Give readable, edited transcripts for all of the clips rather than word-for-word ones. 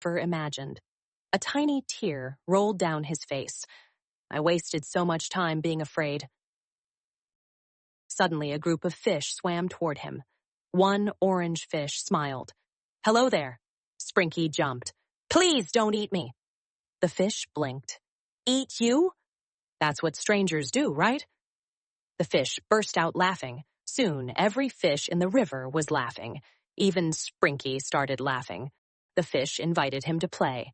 ever imagined. A tiny tear rolled down his face. I wasted so much time being afraid. Suddenly, a group of fish swam toward him. One orange fish smiled. "Hello there." Sprinky jumped. "Please don't eat me." The fish blinked. "Eat you?" "That's what strangers do, right?" The fish burst out laughing. Soon, every fish in the river was laughing. Even Sprinky started laughing. The fish invited him to play.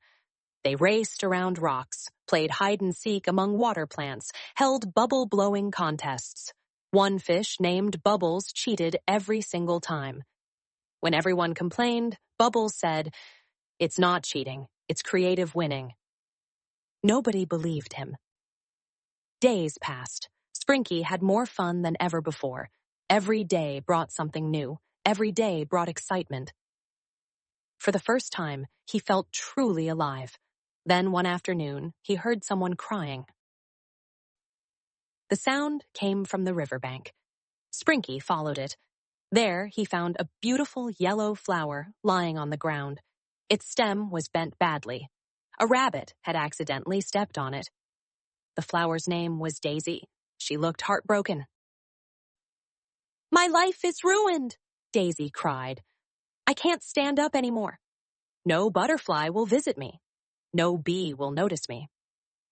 They raced around rocks, played hide-and-seek among water plants, held bubble-blowing contests. One fish named Bubbles cheated every single time. When everyone complained, Bubbles said, "It's not cheating, it's creative winning." Nobody believed him. Days passed. Sprinky had more fun than ever before. Every day brought something new. Every day brought excitement. For the first time, he felt truly alive. Then one afternoon, he heard someone crying. The sound came from the riverbank. Sprinky followed it. There, he found a beautiful yellow flower lying on the ground. Its stem was bent badly. A rabbit had accidentally stepped on it. The flower's name was Daisy. She looked heartbroken. "My life is ruined," Daisy cried. "I can't stand up anymore. No butterfly will visit me. No bee will notice me.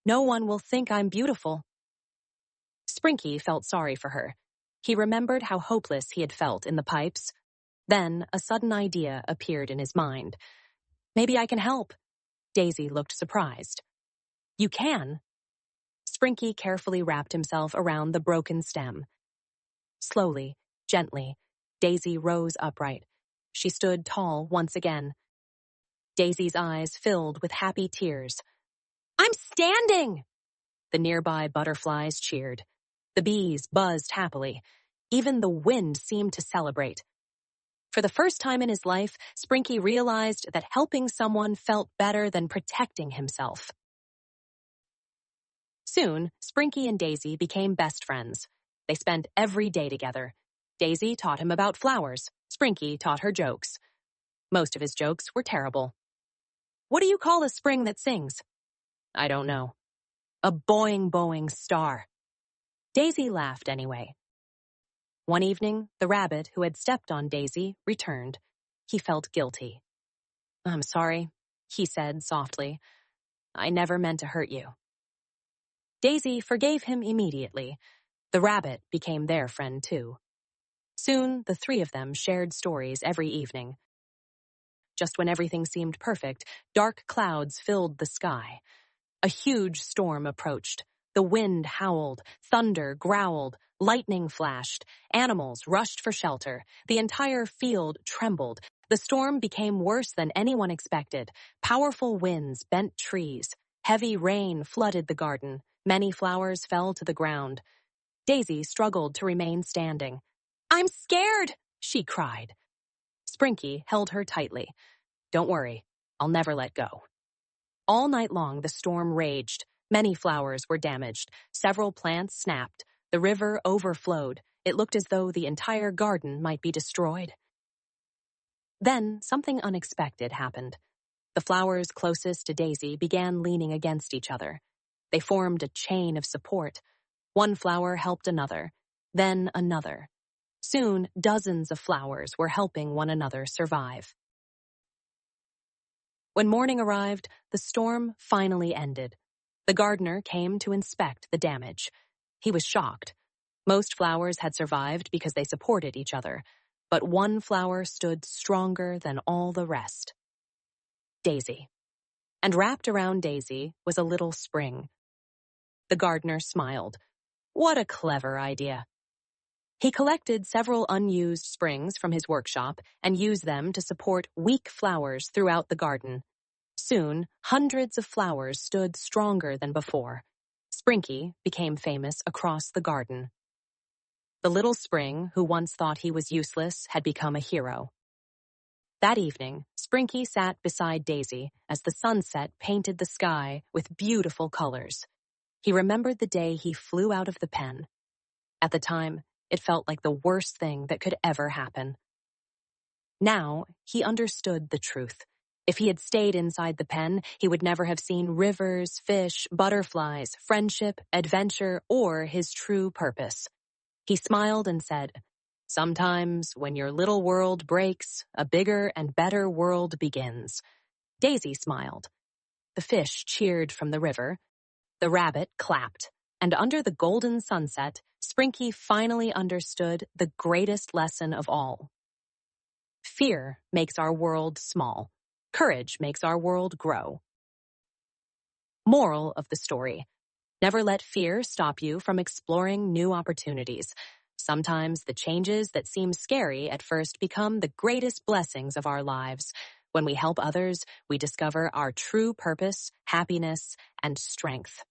No one will think I'm beautiful." Sprinky felt sorry for her. He remembered how hopeless he had felt in the pipes. Then a sudden idea appeared in his mind. "Maybe I can help." Daisy looked surprised. "You can?" Sprinky carefully wrapped himself around the broken stem. Slowly, gently, Daisy rose upright. She stood tall once again. Daisy's eyes filled with happy tears. "I'm standing!" The nearby butterflies cheered. The bees buzzed happily. Even the wind seemed to celebrate. For the first time in his life, Sprinky realized that helping someone felt better than protecting himself. Soon, Sprinky and Daisy became best friends. They spent every day together. Daisy taught him about flowers. Sprinky taught her jokes. Most of his jokes were terrible. "What do you call a spring that sings?" "I don't know." "A boing boing star." Daisy laughed anyway. One evening, the rabbit who had stepped on Daisy returned. He felt guilty. "I'm sorry," he said softly. "I never meant to hurt you." Daisy forgave him immediately. The rabbit became their friend too. Soon, the three of them shared stories every evening. Just when everything seemed perfect, dark clouds filled the sky. A huge storm approached. The wind howled, thunder growled, lightning flashed, animals rushed for shelter. The entire field trembled. The storm became worse than anyone expected. Powerful winds bent trees. Heavy rain flooded the garden. Many flowers fell to the ground. Daisy struggled to remain standing. "I'm scared," she cried. Sprinky held her tightly. "Don't worry, I'll never let go." All night long, the storm raged. Many flowers were damaged. Several plants snapped. The river overflowed. It looked as though the entire garden might be destroyed. Then something unexpected happened. The flowers closest to Daisy began leaning against each other. They formed a chain of support. One flower helped another, then another. Soon, dozens of flowers were helping one another survive. When morning arrived, the storm finally ended. The gardener came to inspect the damage. He was shocked. Most flowers had survived because they supported each other, but one flower stood stronger than all the rest. Daisy. And wrapped around Daisy was a little spring. The gardener smiled. What a clever idea. He collected several unused springs from his workshop and used them to support weak flowers throughout the garden. Soon, hundreds of flowers stood stronger than before. Sprinky became famous across the garden. The little spring, who once thought he was useless, had become a hero. That evening, Sprinky sat beside Daisy as the sunset painted the sky with beautiful colors. He remembered the day he flew out of the pen. At the time, it felt like the worst thing that could ever happen. Now, he understood the truth. If he had stayed inside the pen, he would never have seen rivers, fish, butterflies, friendship, adventure, or his true purpose. He smiled and said, "Sometimes, when your little world breaks, a bigger and better world begins." Daisy smiled. The fish cheered from the river. The rabbit clapped. And under the golden sunset, Sprinky finally understood the greatest lesson of all. Fear makes our world small. Courage makes our world grow. Moral of the story: never let fear stop you from exploring new opportunities. Sometimes the changes that seem scary at first become the greatest blessings of our lives. When we help others, we discover our true purpose, happiness, and strength.